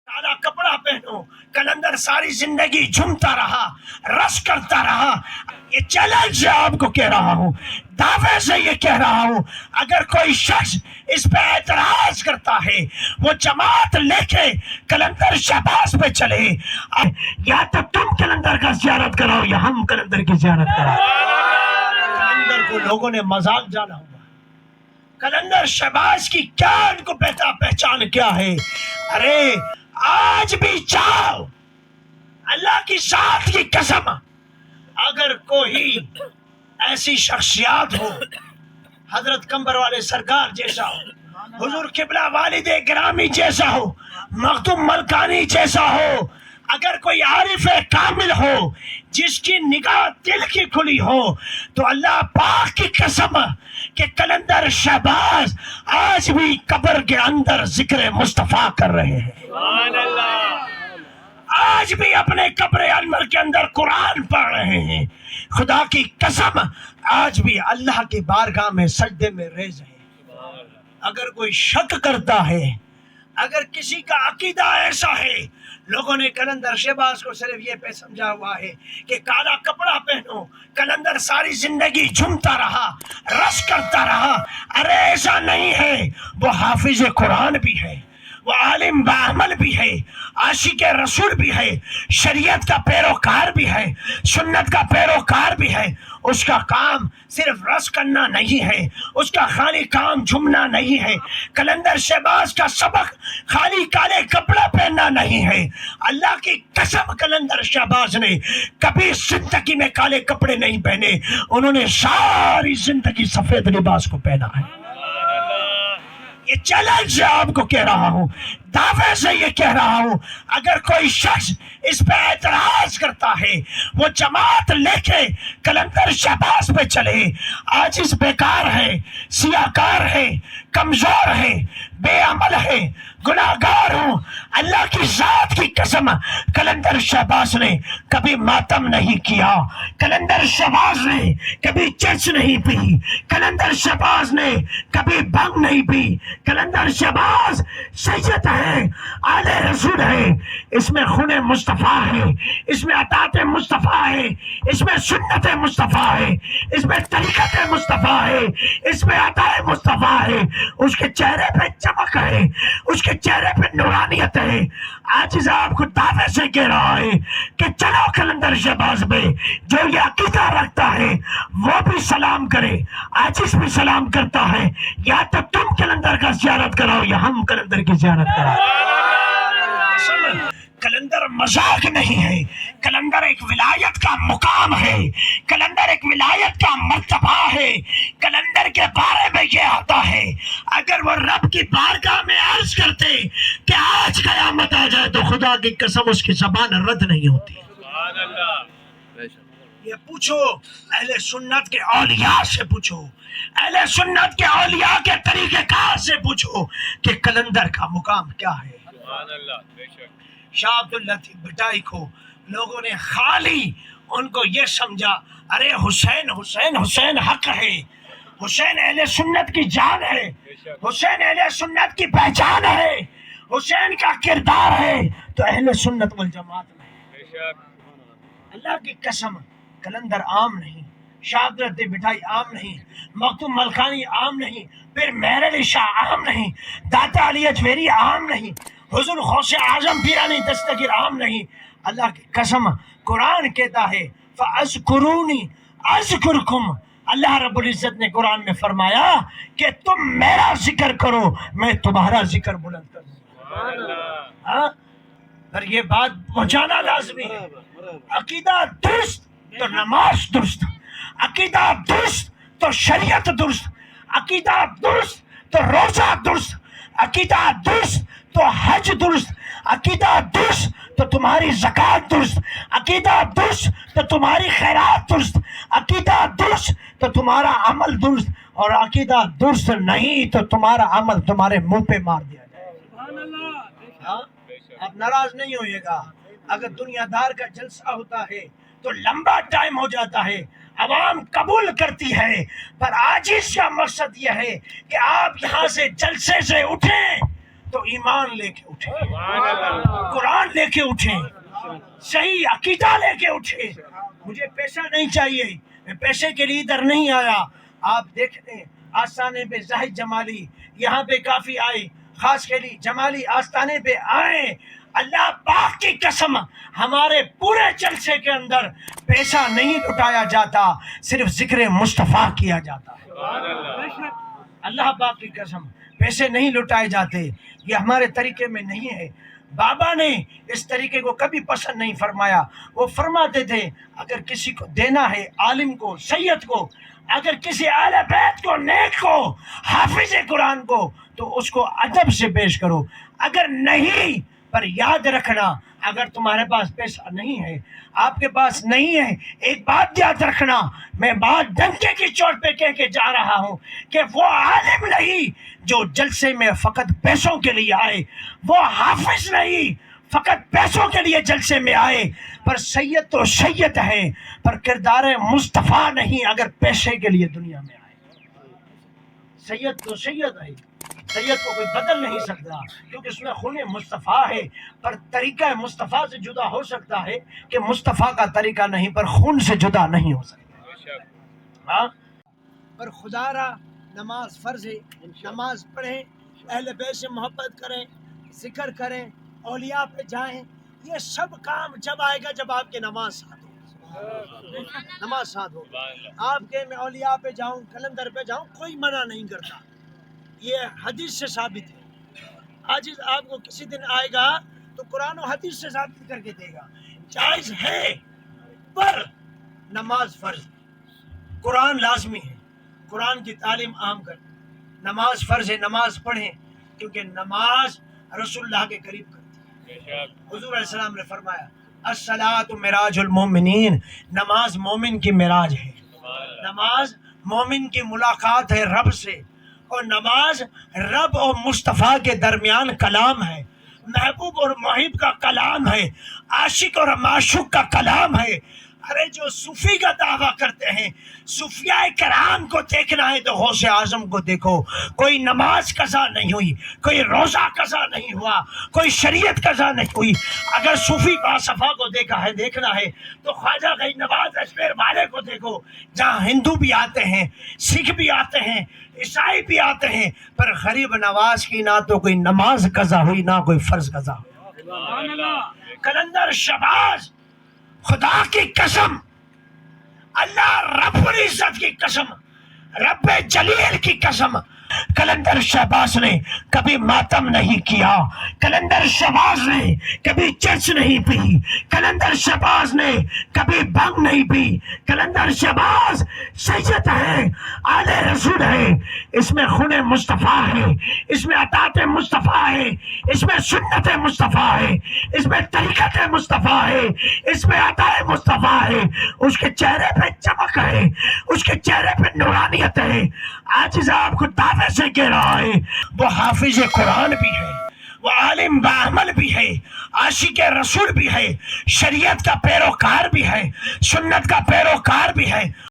کالا کپڑا پہنو، کلندر ساری زندگی جھومتا رہا، رس کرتا رہا۔ یہ چیلنج سے آپ کو کہہ رہا ہوں، دعوے سے یہ کہہ رہا ہوں، اگر کوئی شخص اس پہ اعتراض کرتا ہے وہ جماعت لے کے کلندر شہباز پہ چلے، یا تو تم کلندر کا زیارت کراؤ یا ہم کلندر کی زیارت کراؤ۔ کلندر کو لوگوں نے مذاق جانا ہوا، کلندر شہباز کی کیا ان کو پہچان کیا ہے؟ ارے آج بھی چاہو، اللہ کی ذات کی قسم، اگر کوئی ایسی شخصیات ہو، حضرت قمبر والے سرکار جیسا ہو، حضور قبلہ والد گرامی جیسا ہو، مخدوم ملکانی جیسا ہو، اگر کوئی عارف کامل ہو جس کی نگاہ دل کی کھلی ہو، تو اللہ پاک کی قسم کہ کلندر شہباز آج بھی قبر کے اندر ذکر مصطفیٰ کر رہے ہیں، آج بھی اپنے قبر انور کے اندر قرآن پڑھ رہے ہیں، خدا کی قسم آج بھی اللہ کی بارگاہ میں سجدے میں ریز ہیں۔ اگر کوئی شک کرتا ہے، اگر کسی کا عقیدہ ایسا ہے، لوگوں نے کلندر شہباز کو صرف یہ پہ سمجھا ہوا ہے کہ کالا کپڑا پہنو، کلندر ساری زندگی جھومتا رہا، رس کرتا رہا۔ ارے ایسا نہیں ہے، وہ حافظ قرآن بھی ہے، وہ عالم بعمل بھی ہے، عاشق رسول بھی ہے، شریعت کا پیروکار بھی ہے، سنت کا پیروکار بھی ہے۔ اس کا کام صرف رس کرنا نہیں ہے، اس کا خالی کام جھومنا نہیں ہے۔ کلندر شہباز کا سبق خالی کالے کپڑا پہننا نہیں ہے۔ اللہ کی قسم کلندر شہباز نے کبھی زندگی میں کالے کپڑے نہیں پہنے، انہوں نے ساری زندگی سفید لباس کو پہنا ہے۔ یہ چیلنج سے آپ کو کہہ رہا ہوں، دعوے سے یہ کہہ رہا ہوں، اگر کوئی شخص اس پہ اعتراض کرتا ہے وہ جماعت لے کے کلندر شہباز پہ چلے۔ آج اس بیکار ہے، سیاہکار ہے، کمزور ہے، بے عمل ہے، گناہگار ہوں۔ اللہ کی ذات کی قسم کلندر شہباز نے کبھی ماتم نہیں کیا، کلندر شہباز نے کبھی چرچ نہیں پی، کلندر شہباز نے کبھی بھنگ نہیں پی۔ کلندر شہباز سید ہے، آل رسول ہے، اس میں خون مصطفیٰ ہے، اس میں اطاعت مصطفیٰ ہے، اس میں سنت مصطفیٰ ہے، اس میں طریقت مصطفیٰ ہے، اس میں عطا مصطفیٰ ہے۔ اس کے چہرے پہ چمک ہے، اس کے چہرے پہ نورانیت ہے۔ آج آپ کو دعوے سے کہہ رہا ہے کہ چلو کلندر شہباز میں جو یہ عقیدہ رکھتا ہے وہ بھی سلام کرے، عاجز بھی سلام کرتا ہے، یا تو تم کلندر کا زیارت کراؤ یا ہم کلندر کی زیارت کراؤ۔ کلندر مذاق نہیں ہے، کلندر ایک ولایت کا مقام ہے، کلندر ایک ولایت کا مرتبہ ہے۔ کلندر کے بارے میں یہ آتا ہے، اگر وہ رب کی بارگاہ میں عرض کرتے کہ آج قیامت آ جائے تو خدا کی قسم اس کی زبان رد نہیں ہوتی۔ یہ پوچھو اہل سنت کے اولیاء سے، پوچھو اہل سنت کے اولیاء کے طریقہ کار سے، پوچھو کہ کلندر کا مقام کیا ہے۔ شاہ عبداللطیف بھٹائی کو لوگوں نے خالی ان کو یہ سمجھا، ارے حسین حسین حسین حق ہے، حسین اہل سنت کی جان ہے، حسین اہل سنت کی پہچان ہے، حسین کا کردار ہے تو اہل سنت والجماعت میں۔ اللہ کی قسم کلندر عام نہیں، شاہ عبداللطیف بھٹائی عام نہیں، مخدوم ملکانی عام نہیں، پھر مہر علی شاہ عام نہیں، داتا علی اجمیری عام نہیں، حضور غوث اعظم پیرانی دستگیر عام نہیں۔ اللہ کی قسم قرآن کہتا ہے فَأَذْكُرُونِي أَذْكُرْكُمْ، اللہ رب العزت نے قرآن میں فرمایا کہ تم میرا ذکر کرو میں تمہارا ذکر بلند کروں۔ پر یہ بات پہنچانا لازمی ہے، عقیدہ درست تو نماز درست، عقیدہ درست تو شریعت درست، عقیدہ درست تو روزہ درست، عقیدہ درست تو حج درست، عقیدہ درست تو تمہاری زکوٰۃ درست، عقیدہ درست تو تمہاری خیرات درست، عقیدہ درست تو تمہارا عمل درست، اور عقیدہ درست نہیں تو تمہارا عمل تمہارے منہ پہ مار دیا جائے۔ آپ ناراض نہیں ہوئے گا، اگر دنیا دار کا جلسہ ہوتا ہے تو لمبا ٹائم ہو جاتا ہے، عوام قبول کرتی ہے، پر عاجز کا مقصد یہ ہے کہ آپ یہاں سے جلسے سے اٹھیں تو ایمان لے کے اٹھیں، قرآن لے کے اٹھیں، صحیح عقیدہ لے کے اٹھیں۔ مجھے پیسہ نہیں چاہیے، میں پیسے کے لیے ادھر نہیں آیا۔ آپ دیکھ لیں آستانے پہ زاہد جمالی یہاں پہ کافی آئے، خاص کے لیے جمالی آستانے پہ آئے، اللہ پاک کی قسم ہمارے پورے جلسے کے اندر پیسہ نہیں لٹایا جاتا، صرف ذکر مصطفیٰ کیا جاتا ہے۔ اللہ پاک کی قسم پیسے نہیں لٹائے جاتے، یہ ہمارے طریقے میں نہیں ہے۔ بابا نے اس طریقے کو کبھی پسند نہیں فرمایا۔ وہ فرماتے تھے اگر کسی کو دینا ہے، عالم کو، سید کو، اگر کسی اہل بیت کو، نیک کو، حافظ قرآن کو، تو اس کو ادب سے پیش کرو۔ اگر نہیں، پر یاد رکھنا اگر تمہارے پاس پیسہ نہیں ہے، آپ کے پاس نہیں ہے، ایک بات یاد رکھنا، میں بات ڈنکے کی چوٹ پہ کہہ کے جا رہا ہوں کہ وہ عالم نہیں جو جلسے میں فقط پیسوں کے لیے آئے، وہ حافظ نہیں فقط پیسوں کے لیے جلسے میں آئے، پر سید تو سید ہے، پر کردار مصطفیٰ نہیں اگر پیسے کے لیے دنیا میں آئے۔ سید تو سید ہے، سید کو کوئی بدل نہیں سکتا کیونکہ اس میں خون مصطفیٰ ہے، پر طریقہ مصطفیٰ سے جدا ہو سکتا ہے کہ مصطفیٰ کا طریقہ نہیں، پر خون سے جدا نہیں ہو سکتا۔ ہاں، پر خدا را نماز فرض ہے، نماز پڑھیں، اہل بیت سے محبت کریں، ذکر کریں، اولیاء پہ جائیں۔ یہ سب کام جب آئے گا جب آپ کے نماز ساتھ ہو، نماز ساتھ ہو۔ آپ کے میں اولیاء پہ جاؤں، کلندر پہ جاؤں، کوئی منع نہیں کرتا، یہ حدیث سے ثابت ہے۔ آج آپ کو کسی دن آئے گا تو قرآن و حدیث سے ثابت کر کے دے گا، جائز ہے، پر نماز فرض، قرآن لازمی ہے، قرآن کی تعلیم عام کر، نماز فرض ہے، نماز پڑھیں، کیونکہ نماز رسول اللہ کے قریب کرتی ہے۔ حضور علیہ السلام نے فرمایا الصلاۃ معراج المومنین، نماز مومن کی معراج ہے، نماز مومن کی ملاقات ہے رب سے، اور نماز رب اور مصطفیٰ کے درمیان کلام ہے، محبوب اور محب کا کلام ہے، عاشق اور معشوق کا کلام ہے۔ ارے جو صوفی کا دعویٰ کرتے ہیں، صوفیاء کرام کو دیکھنا ہے تو غوث اعظم کو دیکھو، کوئی نماز قضا نہیں ہوئی، کوئی روزہ قضا نہیں ہوا، کوئی شریعت قضا نہیں ہوئی۔ اگر صوفی باصفا کو دیکھنا ہے تو خواجہ غنی نواز اجمیر والے کو دیکھو، جہاں ہندو بھی آتے ہیں، سکھ بھی آتے ہیں، عیسائی بھی آتے ہیں، پر غریب نواز کی نہ تو کوئی نماز قضا ہوئی نہ کوئی فرض قضا ہوئی۔ کلندر شہباز، خدا کی قسم، اللہ رب العزت کی قسم، رب جلیل کی قسم، کلندر شہباز نے کبھی ماتم نہیں کیا، کلندر شہباز نے کبھی چرچ نہیں پی، کلندر شہباز نے کبھی بھنگ نہیں پی، کلندر شہباز سید ہے، آل رسول ہے، اس میں خون مصطفیٰ ہے، اس میں اطاعت مصطفیٰ ہے، اس میں سنت مصطفیٰ ہے، اس میں طریقت مصطفیٰ ہے، اس میں عطا مصطفیٰ ہے، اس کے چہرے پہ چمک ہے، اس کے چہرے پہ نورانیت ہے۔ آج آپ کو دعوے سے کہہ رہا ہے، وہ حافظ قرآن بھی ہے، وہ عالم بعمل بھی ہے، عاشق رسول بھی ہے، شریعت کا پیروکار بھی ہے، سنت کا پیروکار بھی ہے۔